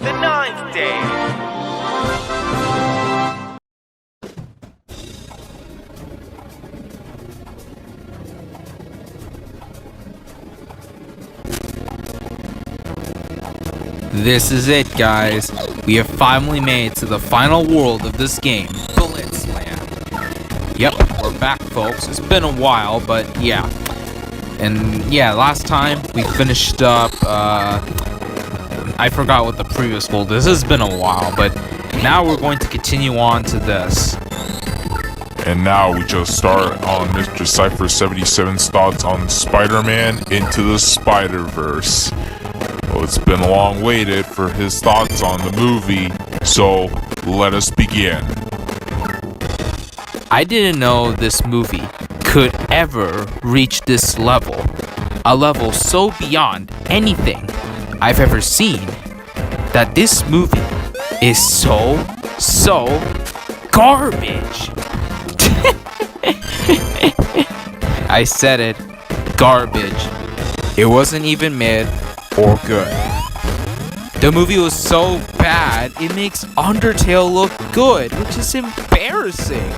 the ninth day. This is it, guys. We have finally made it to the final world of this game, Blitzland. Yep, we're back, folks. It's been a while, but yeah. And yeah, last time we finished up, I forgot what the previous world is. This has been a while, but now we're going to continue on to this. And now we just start on Mr. Cipher77's thoughts on Spider-Man Into the Spider-Verse. Well, it's been long waited for his thoughts on the movie, so let us begin. I didn't know this movie could ever reach this level. A level so beyond anything I've ever seen, that this movie is so garbage. I said it, garbage. It wasn't even mid or good. The movie was so bad, it makes Undertale look good, which is embarrassing.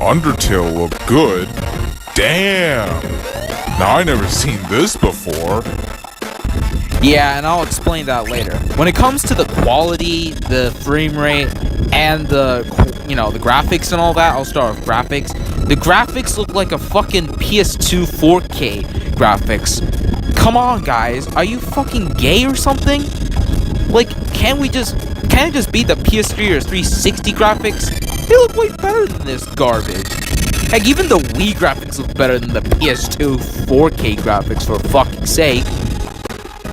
Undertale looked good? Damn! Now I never seen this before. Yeah, and I'll explain that later. When it comes to the quality, the frame rate, and the graphics and all that, I'll start with graphics. The graphics look like a fucking PS2 4K graphics. Come on, guys, are you fucking gay or something? Like, can't it just be the PS3 or 360 graphics? They look way better than this garbage. Heck, even the Wii graphics look better than the PS2 4K graphics, for fuck's sake.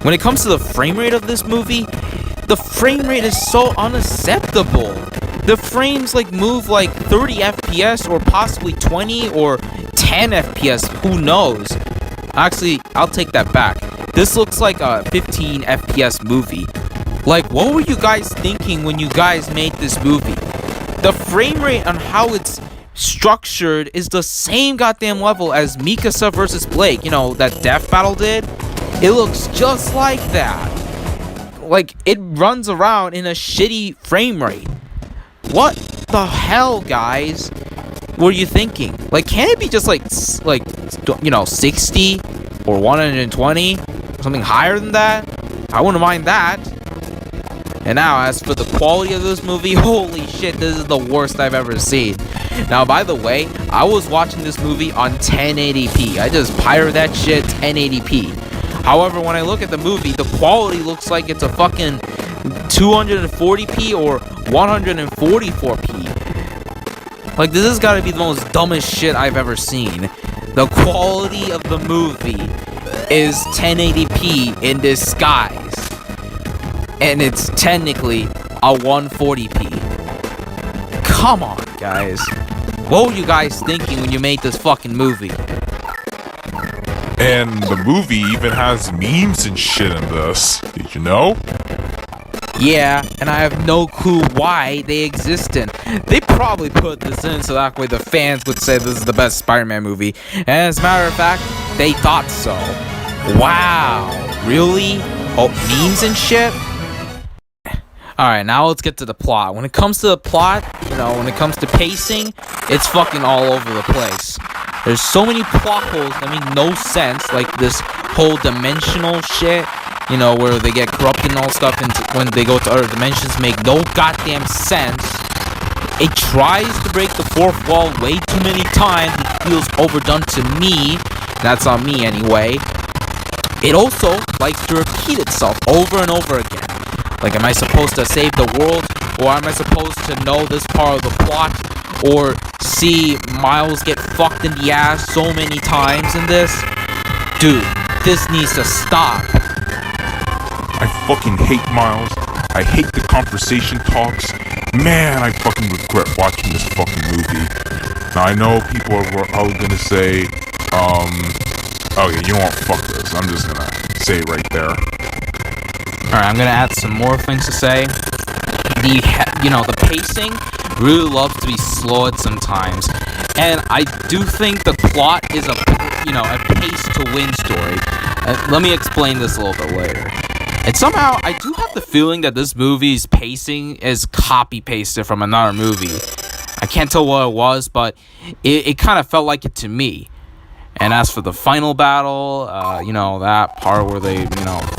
When it comes to the frame rate of this movie, the frame rate is so unacceptable. The frames move like 30 FPS or possibly 20 or 10 FPS, who knows? Actually, I'll take that back. This looks like a 15 FPS movie. Like, what were you guys thinking when you guys made this movie? The frame rate on how it's structured is the same goddamn level as Mikasa vs. Blake, that death battle did. It looks just like that. Like, it runs around in a shitty frame rate. What the hell, guys? What are you thinking? Like, can't it be just 60 or 120? Something higher than that? I wouldn't mind that. And now, as for the quality of this movie, holy shit, this is the worst I've ever seen. Now, by the way, I was watching this movie on 1080p. I just pirated that shit 1080p. However, when I look at the movie, the quality looks like it's a fucking 240p or 144p. Like, this has got to be the most dumbest shit I've ever seen. The quality of the movie is 1080p in disguise. And it's technically a 140p. Come on, guys. What were you guys thinking when you made this fucking movie? And the movie even has memes and shit in this. Did you know? Yeah, and I have no clue why they existed. They probably put this in so that way the fans would say this is the best Spider-Man movie. And as a matter of fact, they thought so. Wow. Really? Oh, memes and shit? Alright, now let's get to the plot. When it comes to the plot, when it comes to pacing, it's fucking all over the place. There's so many plot holes that make no sense, like this whole dimensional shit, where they get corrupted and all stuff, and when they go to other dimensions, make no goddamn sense. It tries to break the fourth wall way too many times. It feels overdone to me. That's on me anyway. It also likes to repeat itself over and over again. Like, am I supposed to save the world? Or am I supposed to know this part of the plot? Or see Miles get fucked in the ass so many times in this? Dude, this needs to stop. I fucking hate Miles. I hate the conversation talks. Man, I fucking regret watching this fucking movie. Now, I know people are probably gonna say, okay, you know what, fuck this. I'm just gonna say it right there. Alright, I'm gonna add some more things to say. The pacing really loves to be slowed sometimes. And I do think the plot is a pace to win story. Let me explain this a little bit later. And somehow, I do have the feeling that this movie's pacing is copy-pasted from another movie. I can't tell what it was, but it kind of felt like it to me. And as for the final battle, that part where they,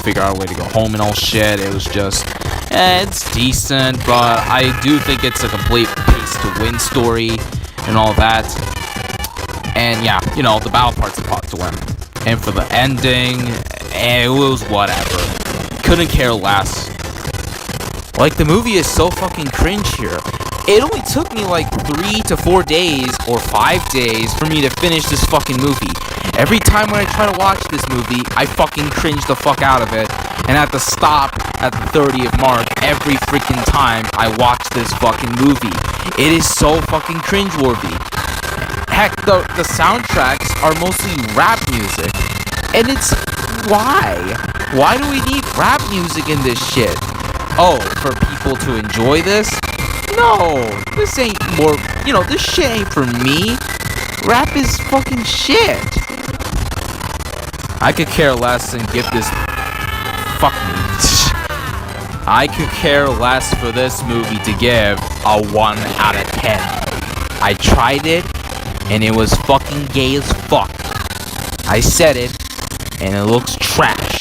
figure out a way to go home and all shit, it was just, it's decent, but I do think it's a complete pace-to-win story and all that. And yeah, the battle part's a plot to win. And for the ending, it was whatever. Couldn't care less. Like, the movie is so fucking cringe here. It only took me like 3 to 4 days or 5 days for me to finish this fucking movie. Every time when I try to watch this movie, I fucking cringe the fuck out of it. And I have to stop at the 30th mark every freaking time I watch this fucking movie. It is so fucking cringeworthy. Heck, the soundtracks are mostly rap music. And it's... why? Why do we need rap music in this shit? Oh, for people to enjoy this? No, this ain't more, this shit ain't for me. Rap is fucking shit. I could care less and give this, fuck me. I could care less for this movie to give a 1 out of 10. I tried it, and it was fucking gay as fuck. I said it, and it looks trash.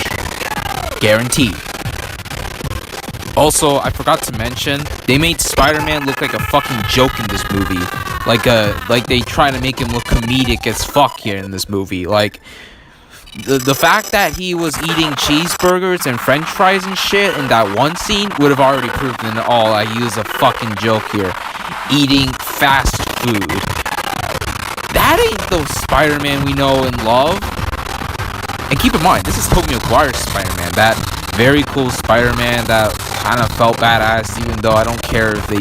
Guaranteed. Also, I forgot to mention, they made Spider-Man look like a fucking joke in this movie. Like they try to make him look comedic as fuck here in this movie. Like, the fact that he was eating cheeseburgers and french fries and shit in that one scene would have already proven all that he was a fucking joke here. Eating fast food. That ain't the Spider-Man we know and love. And keep in mind, this is Tobey Maguire's Spider-Man. That very cool Spider-Man that kind of felt badass, even though I don't care if you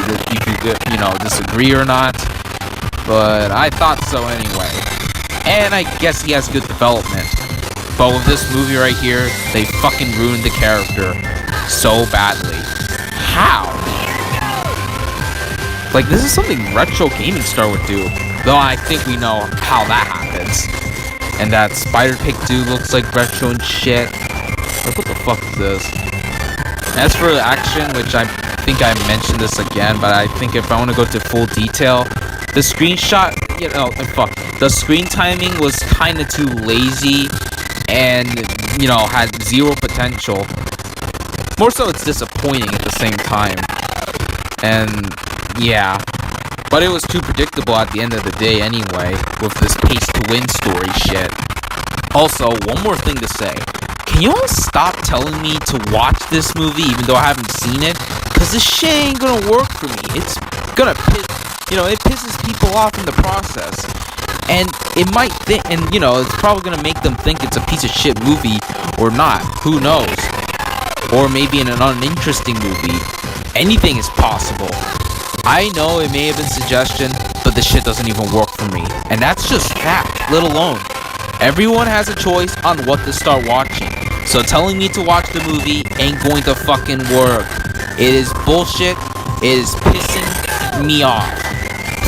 disagree or not. But I thought so anyway. And I guess he has good development. But with this movie right here, they fucking ruined the character so badly. How? Like, this is something Retro Gaming Star would do. Though I think we know how that happens. And that Spider-Pig dude looks like retro and shit. Like, what the fuck is this? As for the action, which I think I mentioned this again, but I think if I want to go to full detail, the screenshot, the screen timing was kind of too lazy and, had zero potential. More so, it's disappointing at the same time. And, yeah. But it was too predictable at the end of the day anyway, with this pace-to-win story shit. Also, one more thing to say. Can you all stop telling me to watch this movie even though I haven't seen it? Because this shit ain't gonna work for me. It's gonna it pisses people off in the process. And it might it's probably gonna make them think it's a piece of shit movie or not. Who knows? Or maybe in an uninteresting movie. Anything is possible. I know it may have been suggestion, but the shit doesn't even work for me. And that's just fact, let alone. Everyone has a choice on what to start watching. So telling me to watch the movie ain't going to fucking work. It is bullshit. It is pissing me off.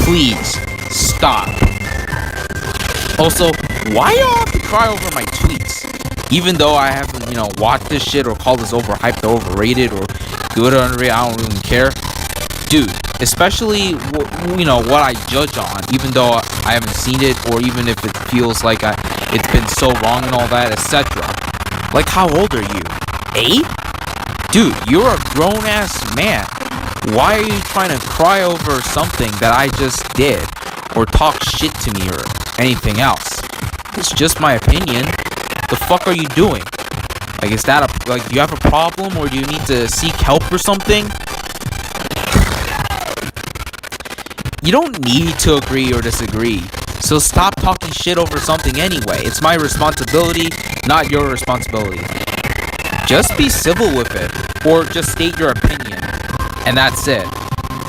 Please, stop. Also, why y'all have to cry over my tweets? Even though I haven't, watched this shit or called this overhyped or overrated or good or underrated, I don't really care. Dude, especially, what I judge on, even though I haven't seen it, or even if it feels like it's been so wrong and all that, etc. Like, how old are you? 8? Dude, you're a grown-ass man. Why are you trying to cry over something that I just did, or talk shit to me, or anything else? It's just my opinion. The fuck are you doing? Like, is that do you have a problem, or do you need to seek help or something? You don't need to agree or disagree, so stop talking shit over something anyway. It's my responsibility, not your responsibility. Just be civil with it, or just state your opinion, and that's it.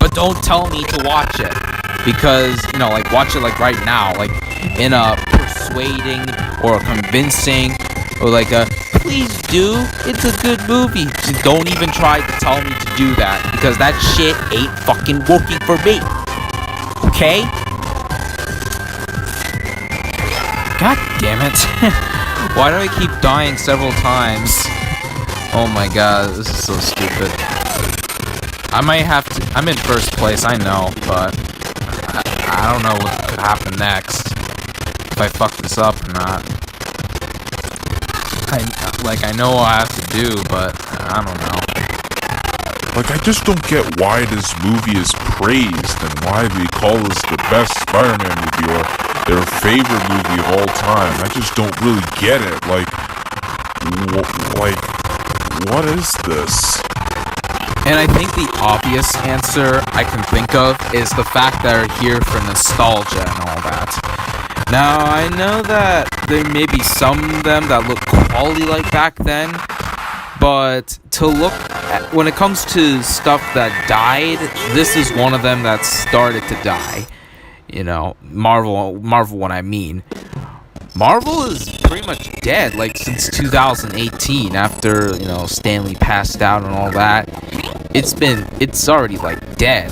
But don't tell me to watch it, because, watch it, right now, in a persuading, or a convincing, or please do, it's a good movie. Just don't even try to tell me to do that, because that shit ain't fucking working for me. Okay? God damn it. Why do I keep dying several times? Oh my god, this is so stupid. I might have to... I'm in first place, I know, but... I don't know what could happen next. If I fuck this up or not. I know what I have to do, but I don't know. Like, I just don't get why this movie is praised and why they call this the best Spider-Man movie or their favorite movie of all time. I just don't really get it. Like, what is this? And I think the obvious answer I can think of is the fact that they're here for nostalgia and all that. Now, I know that there may be some of them that look quality like back then, but to look at, when it comes to stuff that died, this is one of them that started to die. You know, Marvel when I mean. Marvel is pretty much dead, like, since 2018, after, you know, Stanley passed out and all that. It's already, like, dead.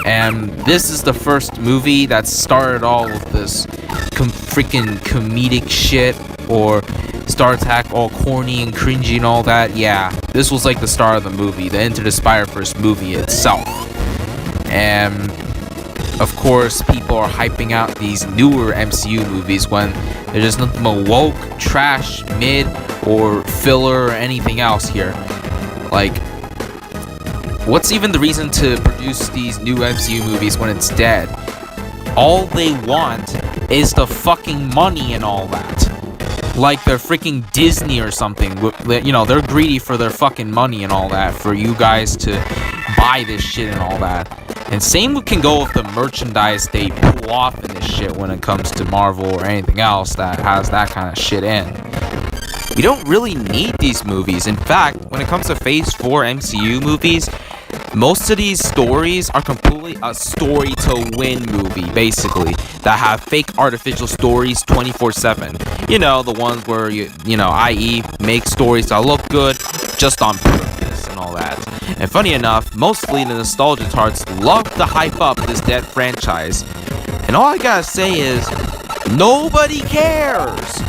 And this is the first movie that started all of this freaking comedic shit, or Star Attack all corny and cringy and all that. Yeah, this was like the start of the movie, the Into the Spider-Verse movie itself. And of course, people are hyping out these newer MCU movies when there's nothing but woke, trash, mid, or filler, or anything else here. Like, what's even the reason to produce these new MCU movies when it's dead? All they want is the fucking money and all that. Like they're freaking Disney or something. You know, they're greedy for their fucking money and all that, for you guys to buy this shit and all that. And same can go with the merchandise they pull off in this shit when it comes to Marvel or anything else that has that kind of shit in. We don't really need these movies. In fact, when it comes to Phase 4 MCU movies, most of these stories are completely a story-to-win movie, basically, that have fake artificial stories 24/7. You know, the ones where, you know, i.e., make stories that look good just on purpose and all that. And funny enough, mostly the Nostalgiatards love to hype up this dead franchise. And all I gotta say is, nobody cares!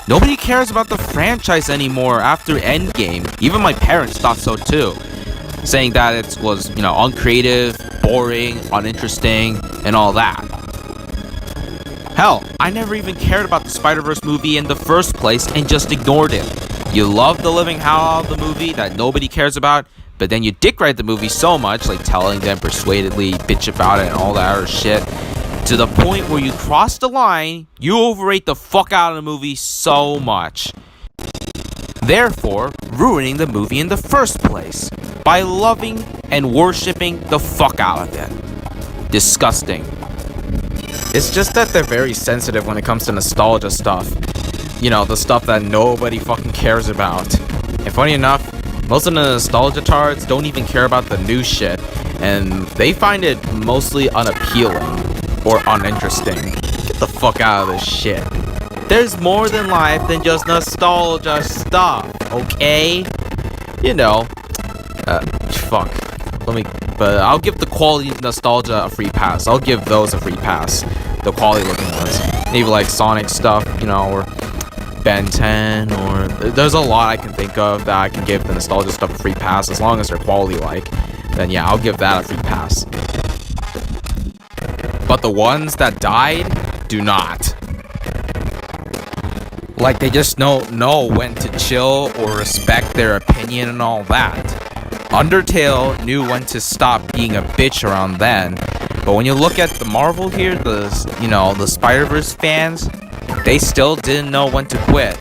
Nobody cares about the franchise anymore after Endgame. Even my parents thought so too, saying that it was, you know, uncreative, boring, uninteresting, and all that. Hell, I never even cared about the Spider-Verse movie in the first place and just ignored it. You love the living hell out of the movie that nobody cares about, but then you dick ride the movie so much, like telling them persuadedly, bitch about it and all that other shit, to the point where you cross the line, you overrate the fuck out of the movie so much. Therefore, ruining the movie in the first place by loving and worshipping the fuck out of it. Disgusting. It's just that they're very sensitive when it comes to nostalgia stuff. You know, the stuff that nobody fucking cares about. And funny enough, most of the Nostalgiatards don't even care about the new shit, and they find it mostly unappealing or uninteresting. Get the fuck out of this shit. There's more than life than just nostalgia stuff, okay? You know, fuck. But I'll give the quality nostalgia a free pass. I'll give those a free pass. The quality looking ones. Maybe like Sonic stuff, you know, or Ben 10, or there's a lot I can think of that I can give the nostalgia stuff a free pass as long as they're quality like. Then yeah, I'll give that a free pass. But the ones that died do not. Like, they just know when to chill or respect their opinion and all that. Undertale knew when to stop being a bitch around then. But when you look at the Marvel here, the Spider-Verse fans, they still didn't know when to quit.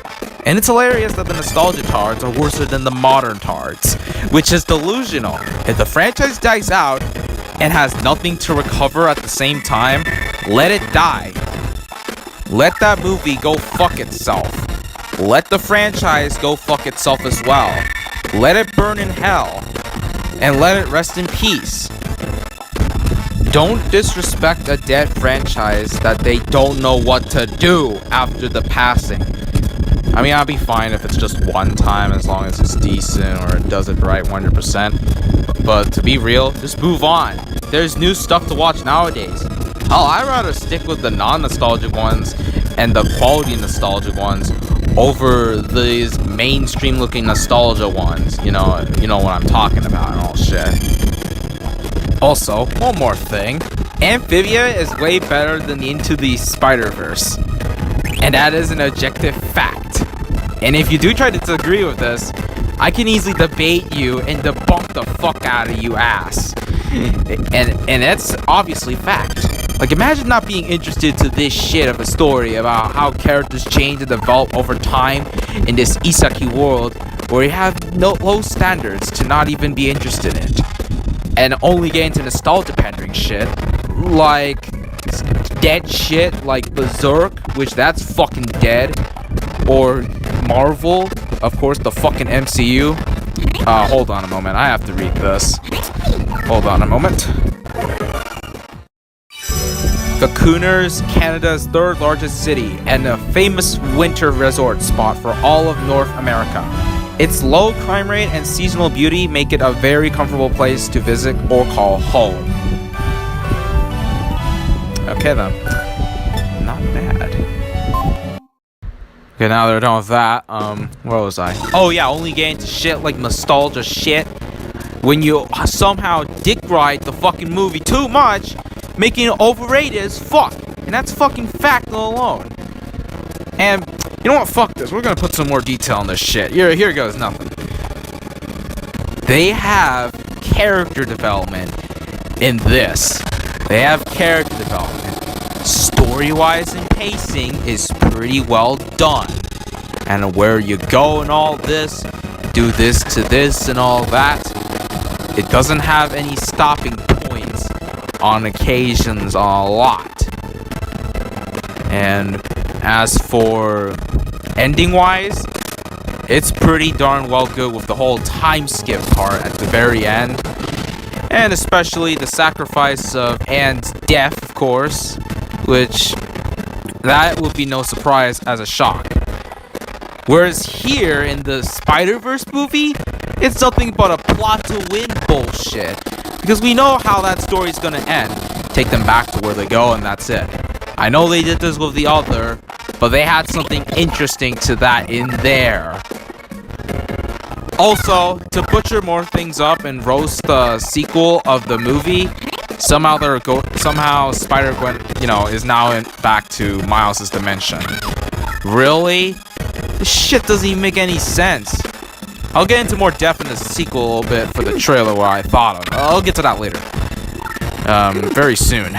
And it's hilarious that the Nostalgiatards are worse than the modern tards, which is delusional. If the franchise dies out and has nothing to recover at the same time, let it die. Let that movie go fuck itself. Let the franchise go fuck itself as well. Let it burn in hell. And let it rest in peace. Don't disrespect a dead franchise that they don't know what to do after the passing. I mean, I'll be fine if it's just one time as long as it's decent or it does it right 100%. But to be real, just move on. There's new stuff to watch nowadays. Hell, I'd rather stick with the non-nostalgic ones and the quality nostalgic ones over these mainstream looking nostalgia ones. You know what I'm talking about and all shit. Also, one more thing. Amphibia is way better than Into the Spider-Verse. And that is an objective fact. And if you do try to disagree with this, I can easily debate you and debunk the fuck out of you ass. and that's obviously fact. Like, imagine not being interested to this shit of a story about how characters change and develop over time in this isekai world where you have low standards to not even be interested in it. And only get into nostalgia pandering shit like dead shit like Berserk, which that's fucking dead, or Marvel, of course, the fucking MCU. Hold on a moment, I have to read this. Hold on a moment. Vancouver's Canada's third largest city and a famous winter resort spot for all of North America. Its low crime rate and seasonal beauty make it a very comfortable place to visit or call home. Okay then. Not bad. Okay, now they're done with that. Where was I? Oh yeah, only get into shit like nostalgia shit when you somehow dick ride the fucking movie too much, making it overrated as fuck. And that's fucking fact alone. And you know what? Fuck this. We're gonna put some more detail on this shit. Here goes nothing. They have character development in this. They have character development. Story-wise and pacing is pretty well done. And where you go and all this, do this to this and all that, it doesn't have any stopping points on occasions on a lot. And as for ending-wise, it's pretty darn well good with the whole time skip part at the very end. And especially the sacrifice of Anne's death, of course, which that would be no surprise as a shock. Whereas here in the Spider-Verse movie, it's nothing but a plot to win bullshit. Because we know how that story's gonna end. Take them back to where they go and that's it. I know they did this with the other, but they had something interesting to that in there. Also, to butcher more things up and roast the sequel of the movie, somehow Spider-Gwen, is now back to Miles' dimension. Really? This shit doesn't even make any sense. I'll get into more depth in the sequel a little bit for the trailer what I thought of. I'll get to that later. Very soon.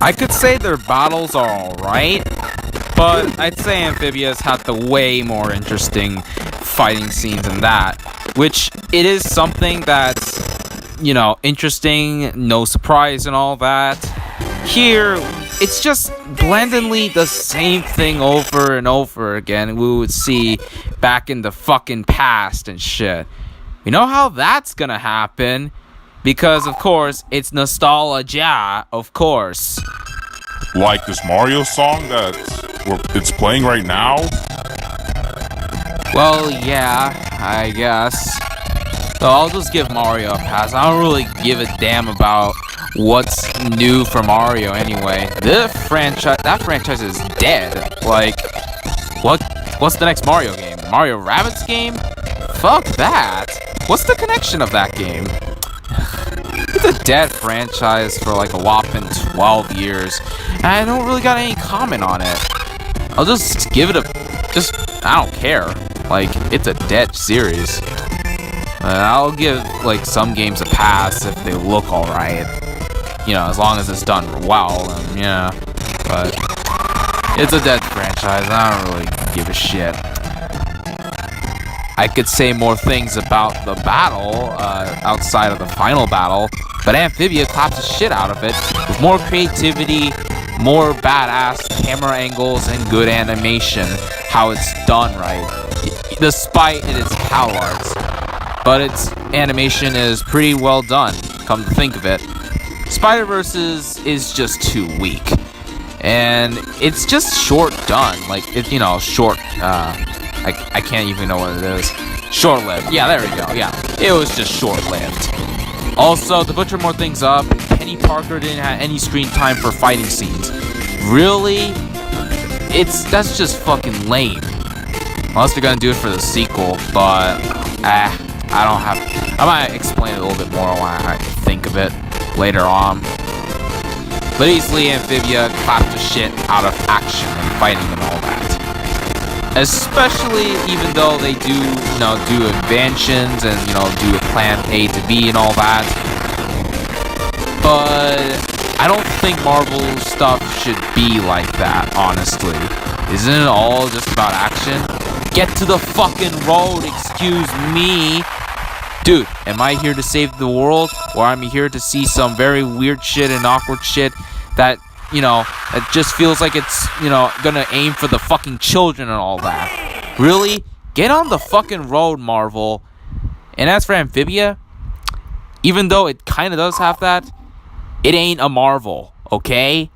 I could say their battles are alright, but I'd say Amphibious had the way more interesting fighting scenes than that, which it is something that's, interesting, no surprise and all that. Here, it's just blandly the same thing over and over again we would see back in the fucking past and shit. You know how that's gonna happen? Because, of course, it's nostalgia, of course. Like this Mario song it's playing right now? Well, yeah, I guess. So I'll just give Mario a pass. I don't really give a damn about what's new for Mario anyway. That franchise is dead. Like, what's the next Mario game? Mario Rabbids game? Fuck that. What's the connection of that game? It's a dead franchise for like a whopping 12 years. And I don't really got any comment on it. I'll just give it I don't care. Like, it's a dead series. I'll give, like, some games a pass if they look alright. As long as it's done well, and yeah. But it's a dead franchise. I don't really give a shit. I could say more things about the battle outside of the final battle, but Amphibia claps the shit out of it with more creativity, more badass camera angles, and good animation. How it's done right, despite its cowards. But its animation is pretty well done, come to think of it. Spider-Verse is just too weak. And it's just short done. Like, short, I can't even know what it is. Short-lived. Yeah, there we go. Yeah, it was just short-lived. Also, to butcher more things up, Penny Parker didn't have any screen time for fighting scenes. Really? That's just fucking lame. Unless they're gonna do it for the sequel, but I might explain it a little bit more when I think of it later on. But easily Amphibia claps the shit out of action and fighting and all that. Especially even though they do, do inventions and, do a plan A to B and all that. But I don't think Marvel stuff should be like that, honestly. Isn't it all just about action? Get to the fucking road, excuse me. Dude, am I here to save the world? Or am I here to see some very weird shit and awkward shit that, it just feels like it's, gonna aim for the fucking children and all that? Really? Get on the fucking road, Marvel. And as for Amphibia, even though it kinda does have that, it ain't a Marvel, okay?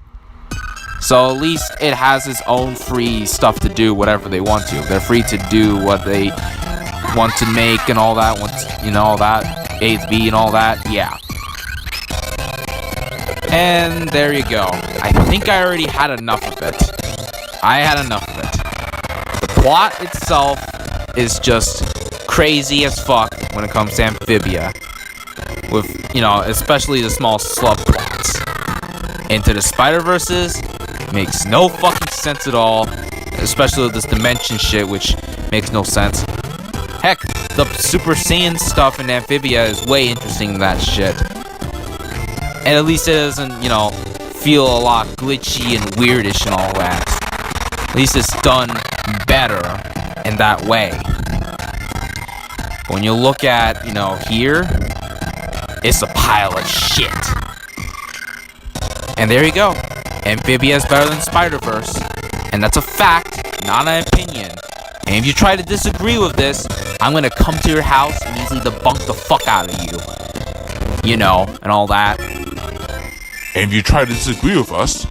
So at least it has its own free stuff to do whatever they want to. They're free to do what they want to make and all that, all that, A to B and all that, yeah. And there you go. I think I already had enough of it. I had enough of it. The plot itself is just crazy as fuck when it comes to Amphibia. With, especially the small subplots. Into the Spider-Verses makes no fucking sense at all. Especially with this dimension shit, which makes no sense. Heck, the Super Saiyan stuff in Amphibia is way interesting than that shit. And at least it doesn't, feel a lot glitchy and weirdish and all that. At least it's done better in that way. But when you look at, here, it's a pile of shit. And there you go. Amphibia is better than Spider-Verse. And that's a fact, not an opinion. And if you try to disagree with this, I'm gonna come to your house and easily debunk the fuck out of you. And all that. And if you try to disagree with us,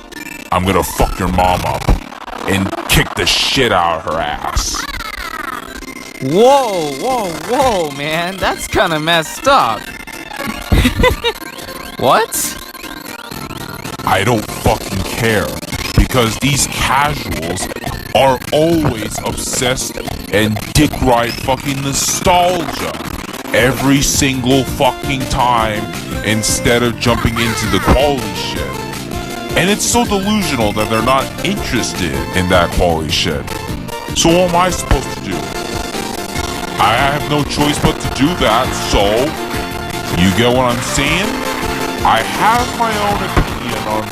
I'm gonna fuck your mom up and kick the shit out of her ass. Whoa, man. That's kinda messed up. What? I don't fucking care. Because these casuals are always obsessed and dick ride fucking nostalgia every single fucking time instead of jumping into the quality shit. And it's so delusional that they're not interested in that quality shit. So what am I supposed to do? I have no choice but to do that, so you get what I'm saying? I have my own opinion on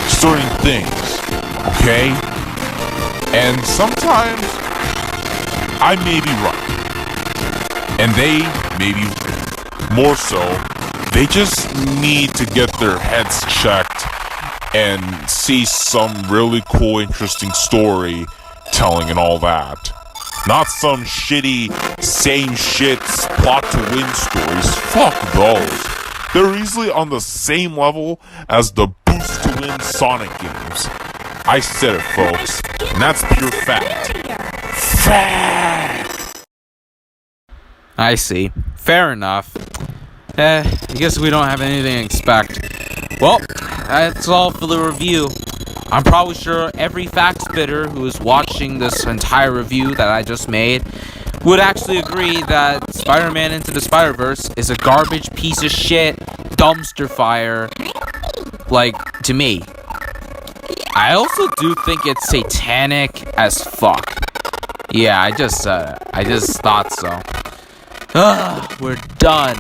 certain things, okay? And sometimes I may be right. And they may be more so. They just need to get their heads checked and see some really cool, interesting story telling and all that. Not some shitty, same shit, plot to win stories. Fuck those. They're easily on the same level as the boost to win Sonic games. I said it, folks. And that's pure fact. Fact! I see. Fair enough. I guess we don't have anything to expect. Well, that's all for the review. I'm probably sure every fact spitter who is watching this entire review that I just made would actually agree that Spider-Man Into the Spider-Verse is a garbage piece of shit dumpster fire, to me. I also do think it's satanic as fuck. Yeah, I just thought so. Ugh, we're done.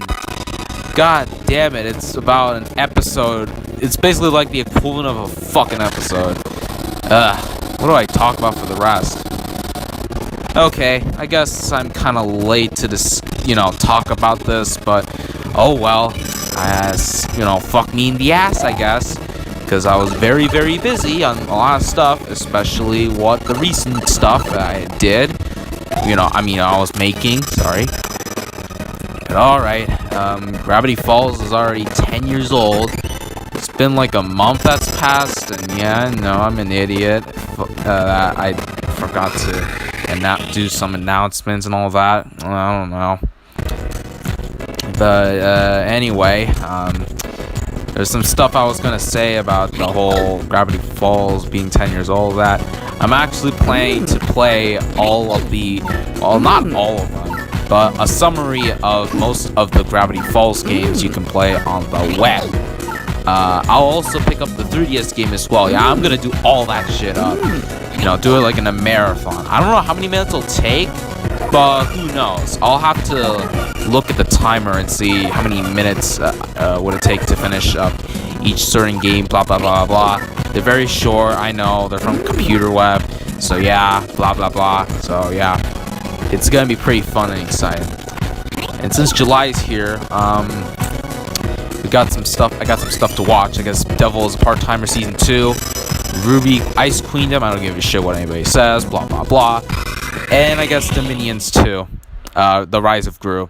God damn it, it's about an episode. It's basically like the equivalent of a fucking episode. What do I talk about for the rest? Okay, I guess I'm kind of late to talk about this, but oh well. Fuck me in the ass, I guess. Because I was very, very busy on a lot of stuff, especially the recent stuff that I did. I was making, sorry. But alright, Gravity Falls is already 10 years old. It's been like a month that's passed, and yeah, no, I'm an idiot. I forgot to do some announcements and all that. I don't know. But anyway, there's some stuff I was gonna say about the whole Gravity Falls being 10 years old. That I'm actually planning to play all of the, well, not all of them, but a summary of most of the Gravity Falls games you can play on the web. I'll also pick up the 3DS game as well. Yeah, I'm gonna do all that shit up. You know, do it like in a marathon. I don't know how many minutes it'll take, but who knows? I'll have to look at the timer and see how many minutes would it take to finish up each certain game, blah, blah, blah, blah. They're very short, I know. They're from Computer Web. So yeah, blah, blah, blah. So yeah, it's gonna be pretty fun and exciting. And since July is here, we got some stuff. I got some stuff to watch. I guess Devil is a Part-Timer Season 2. Ruby Ice Queendom. I don't give a shit what anybody says. Blah, blah, blah. And I guess the Minions 2. The Rise of Gru.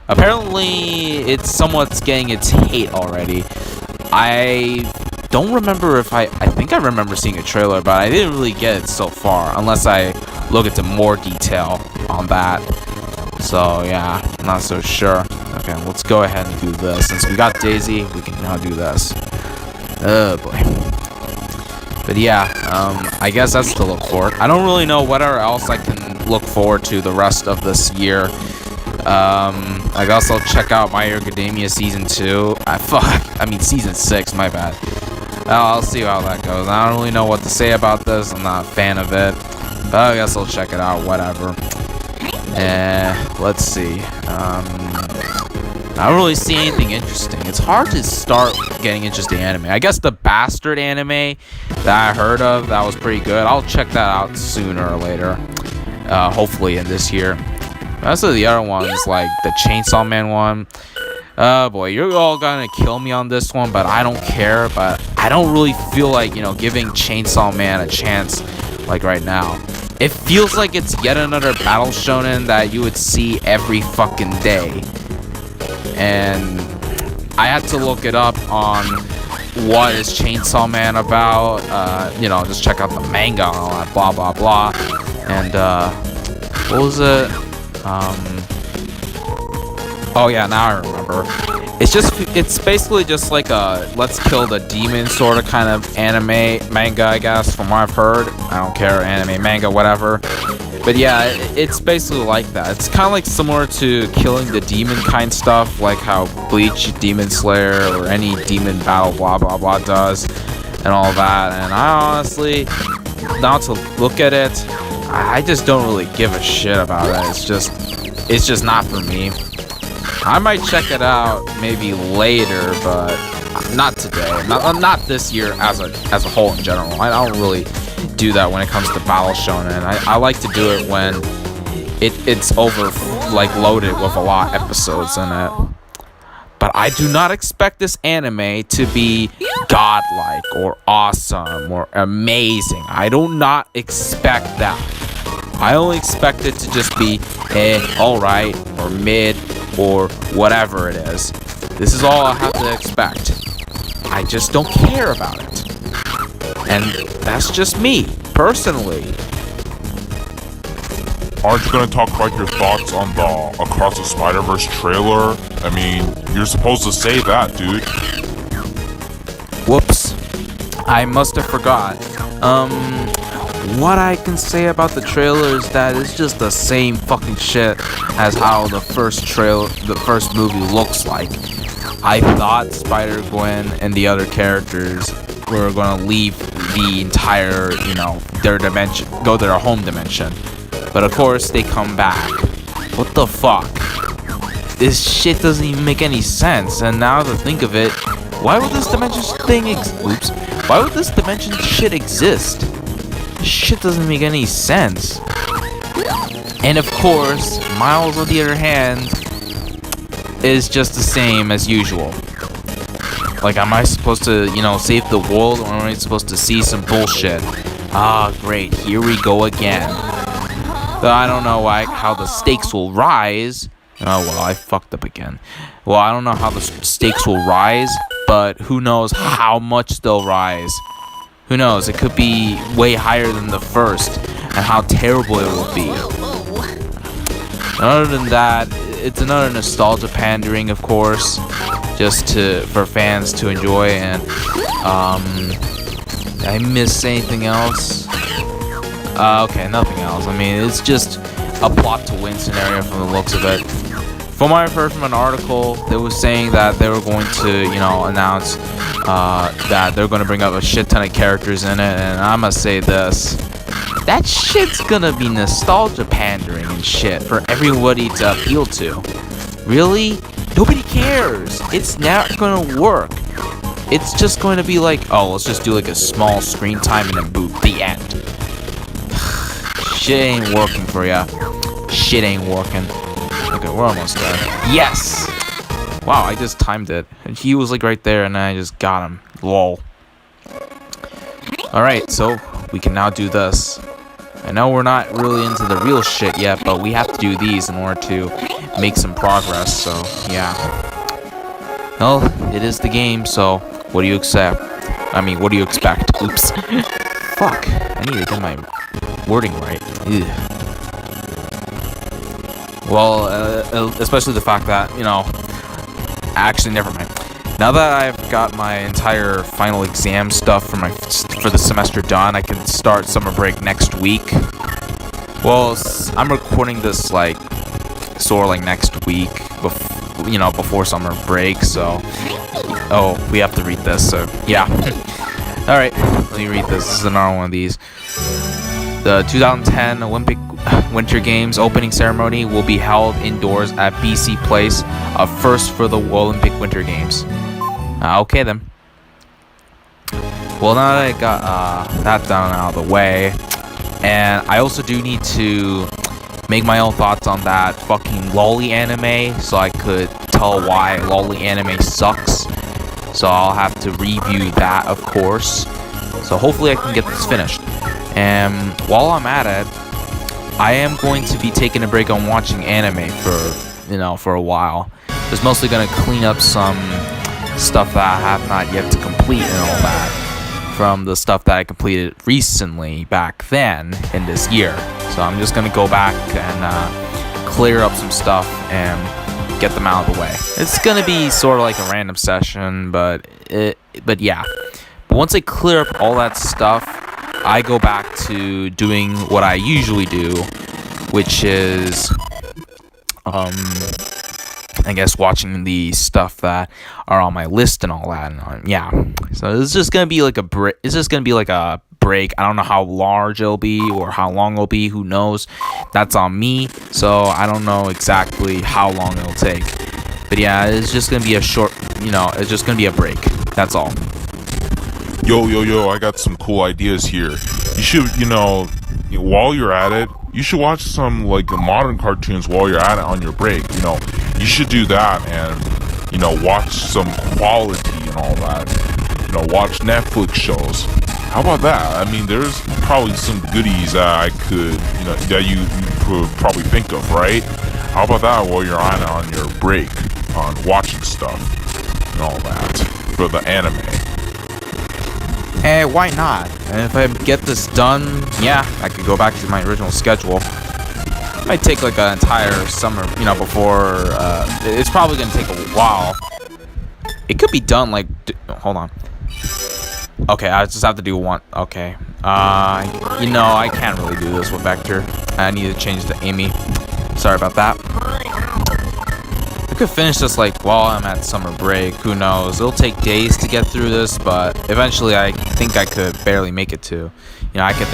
Apparently, it's somewhat getting its hate already. I don't remember if I think I remember seeing a trailer, but I didn't really get it so far. Unless I look into more detail on that. So, yeah. I'm not so sure. Okay, let's go ahead and do this. Since we got Daisy, we can now do this. Oh boy. But yeah, I guess that's to look forward. I don't really know what else I can look forward to the rest of this year. I guess I'll check out My Hero Academia Season 2. Season 6, my bad. I'll see how that goes. I don't really know what to say about this. I'm not a fan of it. But I guess I'll check it out, whatever. Let's see. I don't really see anything interesting. It's hard to start getting interesting anime. I guess the Bastard anime that I heard of, that was pretty good. I'll check that out sooner or later. Hopefully in this year. Most of the other ones, like the Chainsaw Man one. Oh boy, you're all gonna kill me on this one, but I don't care. But I don't really feel like, giving Chainsaw Man a chance like right now. It feels like it's yet another battle shonen that you would see every fucking day. And I had to look it up on what is Chainsaw Man about. Just check out the manga and all that, blah, blah, blah. And, what was it? Oh yeah, now I remember. It's basically just like a let's kill the demon sort of kind of anime manga, I guess, from what I've heard. I don't care, anime, manga, whatever. But yeah, it's basically like that. It's kind of like similar to killing the demon kind stuff, like how Bleach, Demon Slayer, or any demon battle, blah, blah, blah, does, and all that. And I honestly, now to look at it, I just don't really give a shit about it. It's just not for me. I might check it out maybe later, but not today. Not this year as a whole in general. I don't really do that when it comes to battle shonen. I like to do it when it's over, like loaded with a lot of episodes in it. But I do not expect this anime to be godlike or awesome or amazing. I do not expect that. I only expect it to just be alright, or mid, or whatever it is. This is all I have to expect. I just don't care about it. And that's just me, personally. Aren't you gonna talk about your thoughts on the Across the Spider-Verse trailer? I mean, you're supposed to say that, dude. Whoops. I must have forgot. What I can say about the trailer is that it's just the same fucking shit as how the first movie looks like. I thought Spider-Gwen and the other characters were gonna leave the entire, their dimension, go to their home dimension. But of course, they come back. What the fuck? This shit doesn't even make any sense. And now to think of it, why would this dimension Why would this dimension shit exist? Shit doesn't make any sense. And of course, Miles, on the other hand, is just the same as usual. Like, am I supposed to, save the world, or am I supposed to see some bullshit? Ah, great, here we go again. Though I don't know how the stakes will rise. Oh, well, I fucked up again. Well, I don't know how the stakes will rise, but who knows how much they'll rise. Who knows, it could be way higher than the first, and how terrible it will be. Other than that, it's another nostalgia pandering, of course, just for fans to enjoy. And did I miss anything else? Okay, nothing else. I mean, it's just a plot to win scenario from the looks of it. From what I've heard from an article, they were saying that they were going to, you know, announce that they're going to bring up a shit ton of characters in it, and I'm gonna say this. That shit's gonna be nostalgia pandering and shit for everybody to appeal to. Really? Nobody cares. It's not gonna work. It's just going to be like, oh, let's just do like a small screen time and then boop, the end. Shit ain't working for ya. Shit ain't working. Okay, we're almost done. Yes! Wow, I just timed it. He was like right there and I just got him. Lol. Alright, so we can now do this. I know we're not really into the real shit yet, but we have to do these in order to make some progress, so yeah. Well, it is the game, so what do you accept? I mean, what do you expect? Oops. Fuck. I need to get my wording right. Ew. Well, especially the fact that, you know, actually, never mind. Now that I've got my entire final exam stuff for the semester done, I can start summer break next week. Well, I'm recording this like sort of like next week, before summer break. So, oh, we have to read this. So yeah. All right, let me read this. This is another one of these. The 2010 Olympic Winter Games opening ceremony will be held indoors at BC Place, a first for the Olympic Winter Games. Okay then. Well, now that I got that done out of the way, and I also do need to make my own thoughts on that fucking lolly anime, so I could tell why lolly anime sucks. So I'll have to review that, of course. So hopefully I can get this finished. And while I'm at it, I am going to be taking a break on watching anime for a while. Just mostly gonna clean up some stuff that I have not yet to complete and all that from the stuff that I completed recently back then in this year. So I'm just gonna go back and clear up some stuff and get them out of the way. It's gonna be sort of like a random session, but yeah. But once I clear up all that stuff, I go back to doing what I usually do, which is I guess watching the stuff that are on my list and all that. And yeah, so it's just gonna be like a break. It's just gonna be like a break. I don't know how large it'll be or how long it'll be. Who knows? That's on me. So I don't know exactly how long it'll take. But yeah, it's just gonna be a short. It's just gonna be a break. That's all. Yo, I got some cool ideas here. You should, while you're at it, you should watch some, like, modern cartoons while you're at it on your break. You should do that and, watch some quality and all that. Watch Netflix shows. How about that? I mean, there's probably some goodies that I could, that you could probably think of, right? How about that while you're on your break, on watching stuff and all that for the anime? Why not? And if I get this done, yeah, I could go back to my original schedule. It might take like an entire summer, before, it's probably gonna take a while. It could be done like, hold on. Okay, I just have to do one, okay. I can't really do this with Vector. I need to change the Amy. Sorry about that. I could finish this like while I'm at summer break. Who knows? It'll take days to get through this, but eventually I think I could barely make it to. I could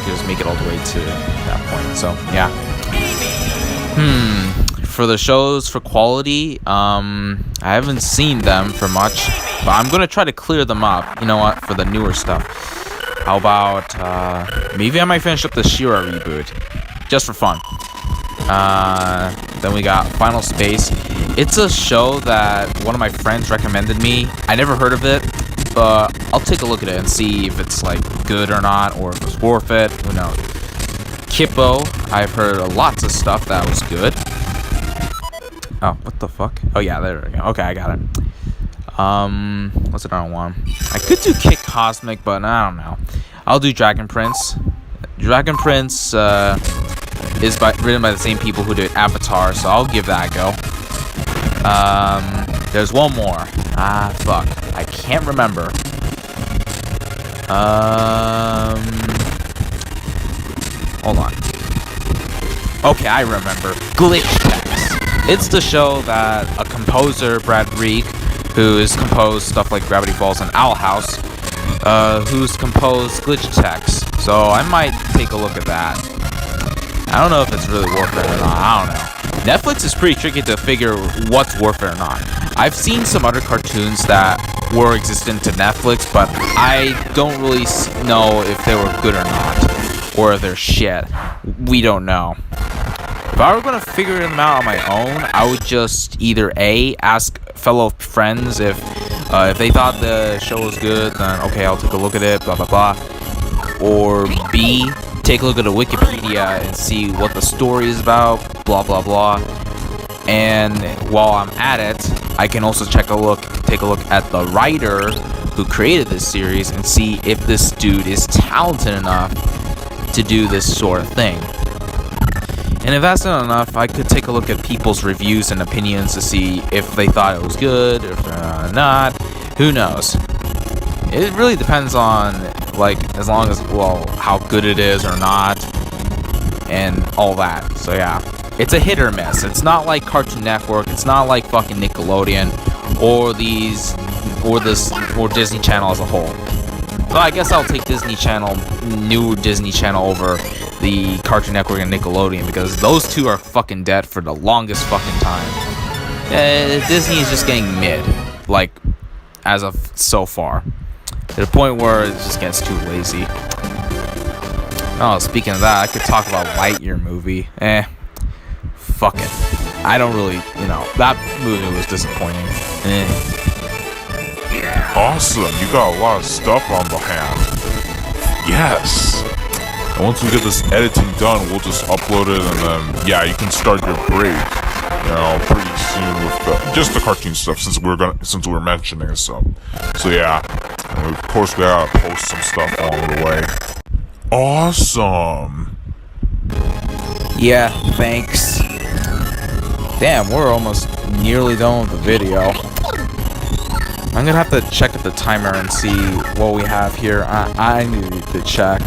just make it all the way to that point. So yeah. For the shows for quality, I haven't seen them for much, but I'm gonna try to clear them up. You know what? For the newer stuff. How about maybe I might finish up the She-Ra reboot, just for fun. Then we got Final Space. It's a show that one of my friends recommended me. I never heard of it, but I'll take a look at it and see if it's like good or not, or if it's worth it. Who knows? Kippo, I've heard lots of stuff that was good. Oh, what the fuck? Oh yeah, there we go. Okay, I got it. What's another one? I could do Kick Cosmic, but I don't know. I'll do Dragon Prince. Dragon Prince is written by the same people who did Avatar, so I'll give that a go. There's one more. Fuck. I can't remember. Hold on. Okay, I remember. Glitch Text. It's the show that a composer, Brad Reek, who has composed stuff like Gravity Falls and Owl House, who's composed Glitch Text. So I might take a look at that. I don't know if it's really worth it or not. I don't know. Netflix is pretty tricky to figure what's worth it or not. I've seen some other cartoons that were existent to Netflix, but I don't really know if they were good or not, or if they're shit. We don't know. If I were gonna figure them out on my own, I would just either A, ask fellow friends if they thought the show was good, then okay, I'll take a look at it, blah blah blah. Or B, take a look at the Wikipedia and see what the story is about, blah blah blah. And while I'm at it, I can also take a look at the writer who created this series and see if this dude is talented enough to do this sort of thing. And if that's not enough, I could take a look at people's reviews and opinions to see if they thought it was good or not. Who knows? It really depends on, like, as long as, well, how good it is or not, and all that. So yeah, it's a hit or miss. It's not like Cartoon Network. It's not like fucking Nickelodeon or Disney Channel as a whole. Well, I guess I'll take Disney Channel, new Disney Channel over the Cartoon Network and Nickelodeon, because those two are fucking dead for the longest fucking time. Disney is just getting mid, like, as of so far, to the point where it just gets too lazy. Oh, speaking of that, I could talk about Lightyear movie. Fuck it. I don't really, that movie was disappointing. Awesome, you got a lot of stuff on the hand. Yes. And once we get this editing done, we'll just upload it, and then yeah, you can start your break. Pretty soon with just the cartoon stuff, since we're mentioning it. So yeah, and of course we gotta post some stuff along the way. Awesome. Yeah, thanks. Damn, we're almost nearly done with the video. I'm gonna have to check at the timer and see what we have here. I need to check.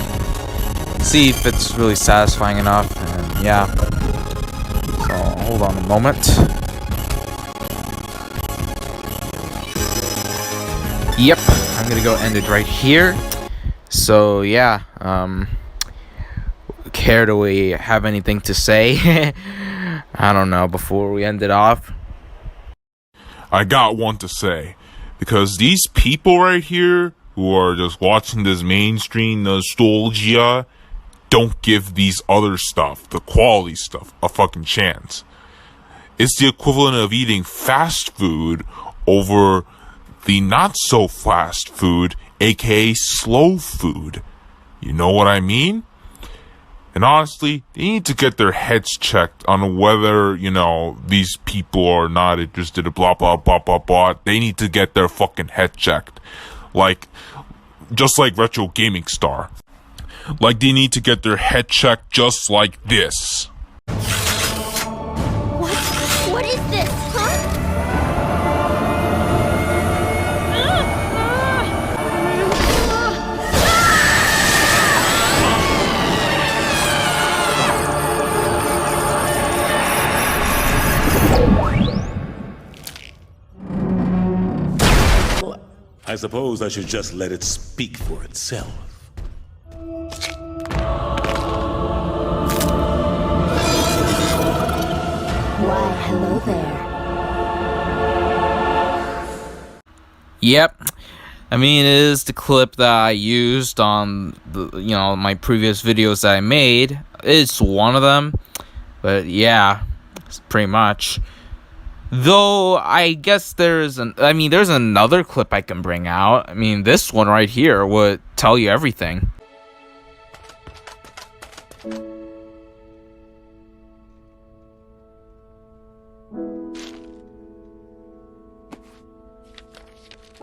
See if it's really satisfying enough, and yeah. So, hold on a moment. Yep, I'm gonna go end it right here. So, yeah, care do we have anything to say? I don't know, before we end it off. I got one to say. Because these people right here who are just watching this mainstream nostalgia don't give these other stuff, the quality stuff, a fucking chance. It's the equivalent of eating fast food over the not so fast food, aka slow food. You know what I mean? And honestly, they need to get their heads checked on whether, these people are not interested in blah, blah, blah, blah, blah. They need to get their fucking head checked. Just like Retro Gaming Star. Like, they need to get their head checked just like this. What is this, huh? I suppose I should just let it speak for itself. Why, hello there. Yep. I mean, it is the clip that I used on the, my previous videos that I made. It's one of them. But yeah, pretty much. Though, I guess there's another clip I can bring out. I mean, this one right here would tell you everything.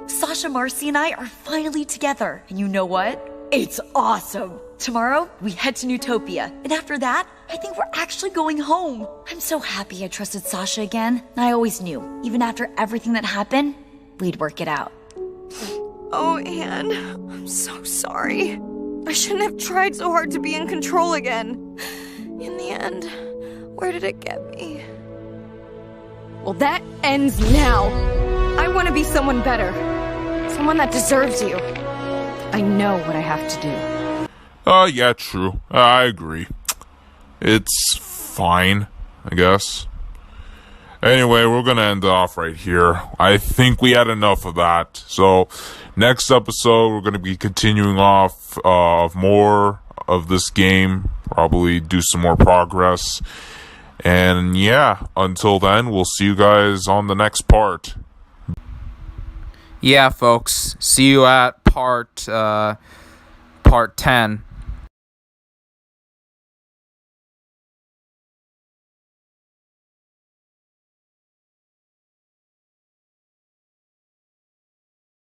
Sasha, Marcy, and I are finally together. And you know what? It's awesome. Tomorrow, we head to Newtopia. And after that, I think we're actually going home. I'm so happy I trusted Sasha again. I always knew, even after everything that happened, we'd work it out. Oh, Anne, I'm so sorry. I shouldn't have tried so hard to be in control again. In the end, where did it get me? Well, that ends now. I want to be someone better. Someone that deserves you. I know what I have to do. Yeah, true. I agree. It's fine, I guess. Anyway, we're gonna end it off right here. I think we had enough of that. So, next episode, we're gonna be continuing off of more of this game. Probably do some more progress. And yeah, until then, we'll see you guys on the next part. Yeah, folks. See you at part 10.